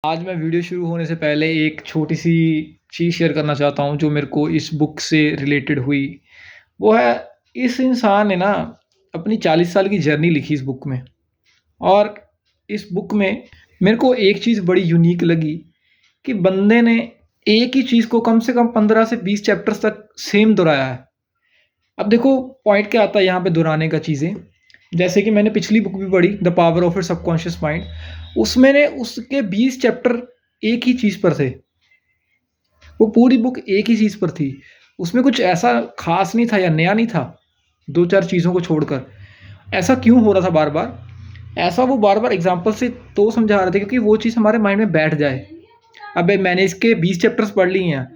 आज मैं वीडियो शुरू होने से पहले एक छोटी-सी चीज़ शेयर करना चाहता हूँ जो मेरे को इस बुक से रिलेटेड हुई। वो है इस इंसान ने ना अपनी 40 साल की जर्नी लिखी इस बुक में और इस बुक में मेरे को एक चीज़ बड़ी यूनिक लगी कि बंदे ने एक ही चीज़ को कम से कम 15 से 20 चैप्टर्स तक सेम दोहराया है। अब देखो पॉइंट क्या आता है यहाँ पे दोहराने का चीज़ें, जैसे कि मैंने पिछली बुक भी पढ़ी the power of your subconscious mind, उसमें ने उसके 20 चैप्टर एक ही चीज़ पर थे। वो पूरी बुक एक ही चीज़ पर थी। उसमें कुछ ऐसा ख़ास नहीं था या नया नहीं था, 2-4 चीज़ों को छोड़कर। ऐसा क्यों हो रहा था बार-बार? ऐसा वो बार-बार एग्ज़ाम्पल से तो समझा रहे थे क्योंकि वो चीज़ हमारे माइंड में बैठ जाए। अबे मैंने इसके 20 चैप्टर्स पढ़ लिए हैं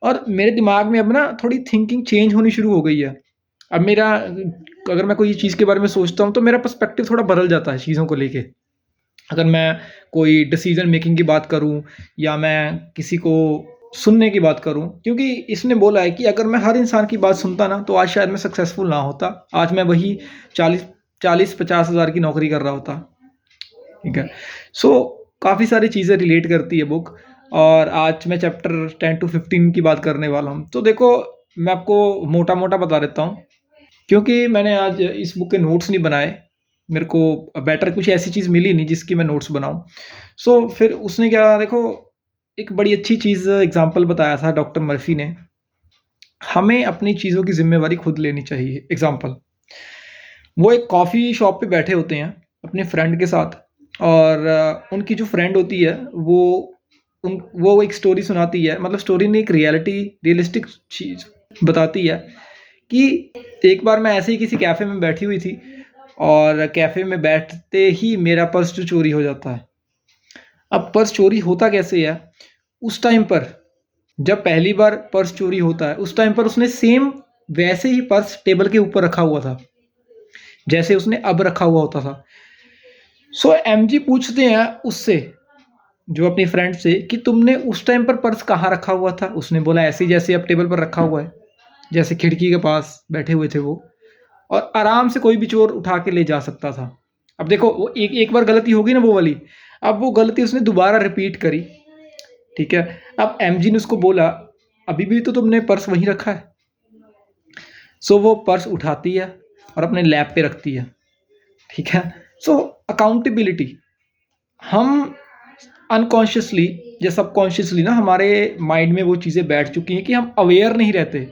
और मेरे दिमाग में अब ना थोड़ी थिंकिंग चेंज होनी शुरू हो गई है। अब मेरा अगर मैं कोई चीज़ के बारे में सोचता हूँ तो मेरा पर्सपेक्टिव थोड़ा बदल जाता है चीज़ों को लेके। अगर मैं कोई डिसीज़न मेकिंग की बात करूँ या मैं किसी को सुनने की बात करूँ, क्योंकि इसने बोला है कि अगर मैं हर इंसान की बात सुनता ना तो आज शायद मैं सक्सेसफुल ना होता। आज मैं वही 40-50 हज़ार की नौकरी कर रहा होता। ठीक है। सो काफ़ी सारी चीज़ें रिलेट करती है बुक और आज मैं चैप्टर 10 टू 15 की बात करने वाला हूँ। तो देखो मैं आपको मोटा-मोटा बता देता हूँ, क्योंकि मैंने आज इस बुक के नोट्स नहीं बनाए। मेरे को बेटर कुछ ऐसी चीज़ मिली नहीं जिसकी मैं नोट्स बनाऊँ। सो फिर उसने क्या देखो एक बड़ी अच्छी चीज़ एग्ज़ाम्पल बताया था डॉक्टर मर्फ़ी ने, हमें अपनी चीज़ों की ज़िम्मेवारी खुद लेनी चाहिए। एग्ज़ाम्पल, वो एक कॉफ़ी शॉप पे बैठे होते हैं अपने फ्रेंड के साथ और उनकी जो फ्रेंड होती है वो एक स्टोरी सुनाती है, मतलब स्टोरी नहीं, एक रियलिस्टिक चीज़ बताती है कि एक बार मैं ऐसे ही किसी कैफ़े में बैठी हुई थी और कैफ़े में बैठते ही मेरा पर्स जो चोरी हो जाता है। अब पर्स चोरी होता कैसे है? उस टाइम पर जब पहली बार पर्स चोरी होता है, उस टाइम पर उसने सेम वैसे ही पर्स टेबल के ऊपर रखा हुआ था, जैसे उसने अब रखा हुआ होता था। सो एमजी पूछते हैं उससे, जो अपनी फ्रेंड से, कि तुमने उस टाइम पर पर्स कहाँ रखा हुआ था? उसने बोला ऐसे ही जैसे अब टेबल पर रखा हुआ है, जैसे खिड़की के पास बैठे हुए थे वो, और आराम से कोई भी चोर उठा के ले जा सकता था। अब देखो वो एक एक बार गलती होगी ना वो वाली, अब वो गलती उसने दोबारा रिपीट करी, ठीक है? अब एमजी ने उसको बोला, "अभी भी तो तुमने पर्स वहीं रखा है।" सो वो पर्स उठाती है और अपने लैप पे रखती है, ठीक है? सो अकाउंटेबिलिटी, हम अनकॉन्शियसली या सबकॉन्शियसली ना हमारे माइंड में वो चीज़ें बैठ चुकी हैं कि हम अवेयर नहीं रहते।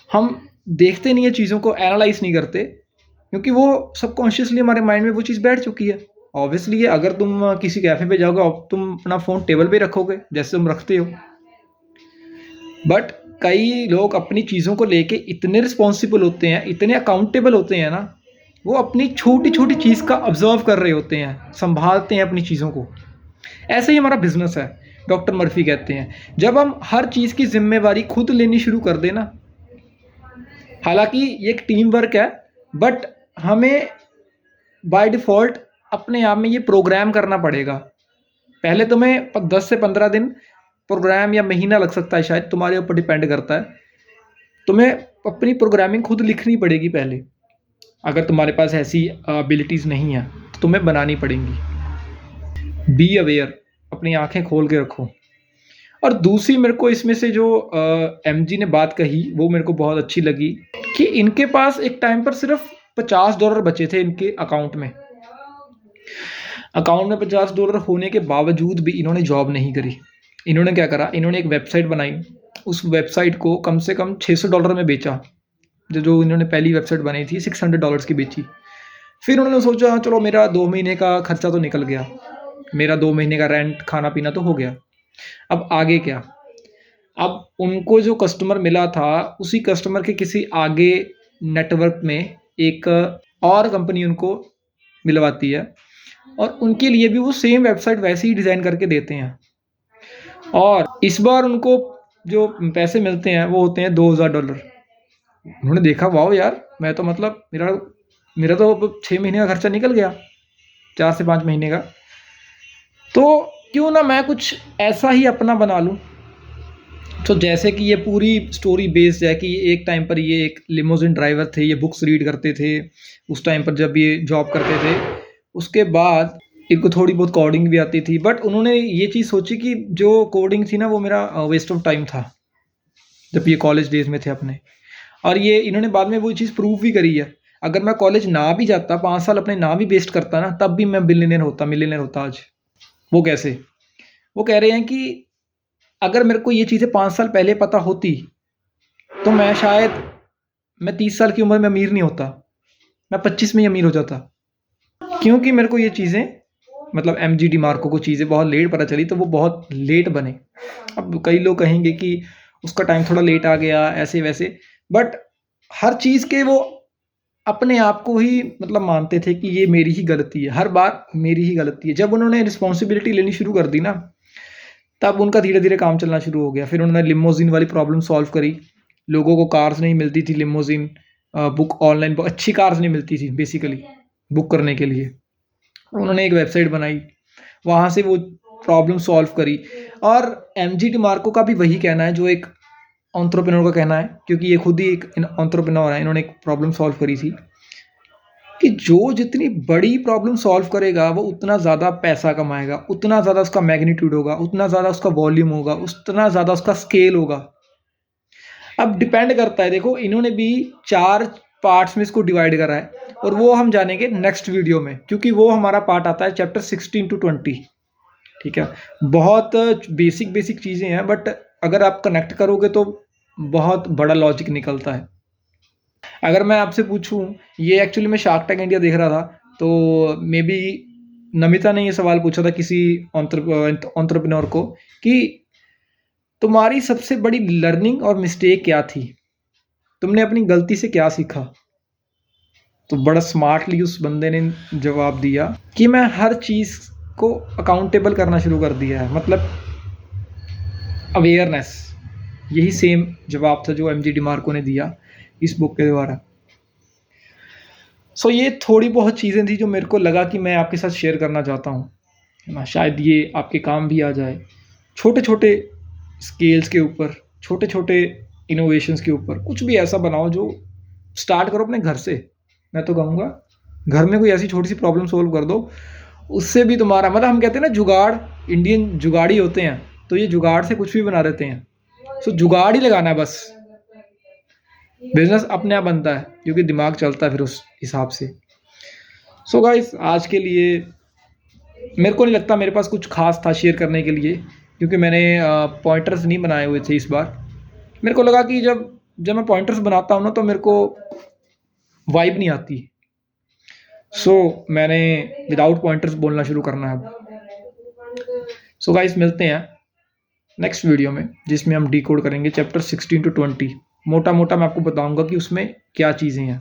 हम देखते नहीं है चीज़ों को, एनालाइज़ नहीं करते, क्योंकि वो सबकॉन्शियसली हमारे माइंड में वो चीज़ बैठ चुकी है। ऑब्वियसली अगर तुम किसी कैफ़े पे जाओगे और तुम अपना फ़ोन टेबल पे रखोगे, जैसे तुम रखते हो। बट कई लोग अपनी चीज़ों को लेके इतने रिस्पॉन्सिबल होते हैं, इतने अकाउंटेबल होते हैं ना, वो अपनी छोटी-छोटी चीज़ का ऑब्ज़र्व कर रहे होते हैं, सँभालते हैं अपनी चीज़ों को। ऐसे ही हमारा बिज़नेस है, डॉक्टर मर्फ़ी कहते हैं। जब हम हर चीज़ की ज़िम्मेवारी खुद लेनी शुरू कर दें ना, हालाँकि ये एक टीम वर्क है, बट हमें बाय डिफ़ॉल्ट अपने आप में ये प्रोग्राम करना पड़ेगा। पहले तुम्हें 10 से 15 दिन प्रोग्राम या महीना लग सकता है, शायद तुम्हारे ऊपर डिपेंड करता है। तुम्हें अपनी प्रोग्रामिंग खुद लिखनी पड़ेगी पहले। अगर तुम्हारे पास ऐसी एबिलिटीज़ नहीं है, तो तुम्हें बनानी पड़ेंगी। बी अवेयर, अपनी आँखें खोल के रखो। और दूसरी मेरे को इसमें से जो एमजी ने बात कही, वो मेरे को बहुत अच्छी लगी कि इनके पास एक टाइम पर सिर्फ़ $50 बचे थे इनके अकाउंट में। अकाउंट में $50 होने के बावजूद भी इन्होंने जॉब नहीं करी। इन्होंने क्या करा, इन्होंने एक वेबसाइट बनाई, उस वेबसाइट को कम से कम $600 में बेचा। जो इन्होंने पहली वेबसाइट बनाई थी $600 की बेची। फिर उन्होंने सोचा चलो मेरा 2 महीने का खर्चा तो निकल गया, मेरा 2 महीने का रेंट, खाना-पीना तो हो गया। अब आगे क्या? अब उनको जो कस्टमर मिला था, उसी कस्टमर के किसी आगे नेटवर्क में एक और कंपनी उनको मिलवाती है और उनके लिए भी वो सेम वेबसाइट वैसे ही डिज़ाइन करके देते हैं और इस बार उनको जो पैसे मिलते हैं वो होते हैं $2000। उन्होंने देखा वाओ यार! मैं तो मतलब मेरा मेरा तो अब 6 महीने का खर्चा निकल गया, 4 से 5 महीने का। तो क्यों ना मैं कुछ ऐसा ही अपना बना लूँ। तो जैसे कि ये पूरी स्टोरी बेस्ड है कि एक टाइम पर ये एक लिमोज़िन ड्राइवर थे, ये बुक्स रीड करते थे, उस टाइम पर जब ये जॉब करते थे। उसके बाद इनको थोड़ी बहुत कोडिंग भी आती थी, बट उन्होंने ये चीज़ सोची कि जो कोडिंग थी ना वो मेरा वेस्ट ऑफ टाइम था, जब ये कॉलेज डेज़ में थे अपने। और ये इन्होंने बाद में वो चीज़ प्रूव भी करी है। अगर मैं कॉलेज ना भी जाता, 5 साल अपने ना भी वेस्ट करता ना, तब भी मैं मिलियनेयर होता आज। वो कैसे? वो कह रहे हैं कि अगर मेरे को ये चीज़ें 5 साल पहले पता होती, तो मैं 30 साल की उम्र में अमीर नहीं होता, मैं 25 में ही अमीर हो जाता। क्योंकि मेरे को ये चीज़ें, मतलब एमजी डिमार्को को चीज़ें बहुत लेट पता चली, तो वो बहुत लेट बने। अब कई लोग कहेंगे कि उसका टाइम थोड़ा लेट आ गया, ऐसे वैसे, बट हर चीज़ के वो अपने आप को ही मतलब मानते थे कि ये मेरी ही गलती है, हर बार मेरी ही गलती है। जब उन्होंने रिस्पॉन्सिबिलिटी लेनी शुरू कर दी ना, तब उनका धीरे-धीरे काम चलना शुरू हो गया। फिर उन्होंने लिमोज़िन वाली प्रॉब्लम सॉल्व करी। लोगों को कार्स नहीं मिलती थी लिमोज़िन, बुक ऑनलाइन अच्छी कार्स नहीं मिलती थी बेसिकली बुक करने के लिए। उन्होंने एक वेबसाइट बनाई, वहाँ से वो प्रॉब्लम सॉल्व करी। और एमजी डिमार्को का भी वही कहना है जो एक एंटरप्रेन्योर का कहना है, क्योंकि ये खुद ही एक एंटरप्रेन्योर है। इन्होंने एक प्रॉब्लम सॉल्व करी थी कि जो जितनी बड़ी प्रॉब्लम सॉल्व करेगा वो उतना ज़्यादा पैसा कमाएगा, उतना ज़्यादा उसका मैग्नीट्यूड होगा, उतना ज़्यादा उसका वॉल्यूम होगा, उतना ज़्यादा उसका स्केल होगा। अब डिपेंड करता है, देखो इन्होंने भी 4 पार्ट्स में इसको डिवाइड करा है, और वो हम जानेंगे नेक्स्ट वीडियो में, क्योंकि वो हमारा पार्ट आता है चैप्टर 16 टू 20। ठीक है, बहुत बेसिक चीज़ें हैं, बट अगर आप कनेक्ट करोगे तो बहुत बड़ा लॉजिक निकलता है। अगर मैं आपसे पूछूं, ये एक्चुअली मैं शार्क टैंक इंडिया देख रहा था, तो मे बी नमिता ने ये सवाल पूछा था किसी एंटरप्रेन्योर को कि तुम्हारी सबसे बड़ी लर्निंग और मिस्टेक क्या थी, तुमने अपनी गलती से क्या सीखा। तो बड़ा स्मार्टली उस बंदे ने जवाब दिया कि मैं हर चीज़ को अकाउंटेबल करना शुरू कर दिया है, मतलब अवेयरनेस। यही सेम जवाब था जो एमजी डिमार्को ने दिया इस बुक के द्वारा। सो ये थोड़ी बहुत चीज़ें थी जो मेरे को लगा कि मैं आपके साथ शेयर करना चाहता हूँ, है ना। शायद ये आपके काम भी आ जाए, छोटे छोटे स्केल्स के ऊपर, छोटे छोटे इनोवेशंस के ऊपर। कुछ भी ऐसा बनाओ जो स्टार्ट करो अपने घर से। मैं तो कहूँगा घर में कोई ऐसी छोटी सी प्रॉब्लम सोल्व कर दो, उससे भी तुम्हारा, मतलब हम कहते हैं ना जुगाड़, इंडियन जुगाड़ी होते हैं, तो ये जुगाड़ से कुछ भी बना देते हैं। सो जुगाड़ ही लगाना है बस, बिजनेस अपने आप बनता है क्योंकि दिमाग चलता है फिर उस हिसाब से। सो गाइस, आज के लिए मेरे को नहीं लगता मेरे पास कुछ खास था शेयर करने के लिए, क्योंकि मैंने पॉइंटर्स नहीं बनाए हुए थे इस बार। मेरे को लगा कि जब जब मैं पॉइंटर्स बनाता हूँ ना, तो मेरे को वाइब नहीं आती। सो मैंने विदाउट पॉइंटर्स बोलना शुरू करना है अब। सो गाइस, मिलते हैं नेक्स्ट वीडियो में, जिसमें हम डिकोड करेंगे चैप्टर 16 टू 20। मोटा मोटा मैं आपको बताऊंगा कि उसमें क्या चीज़ें हैं।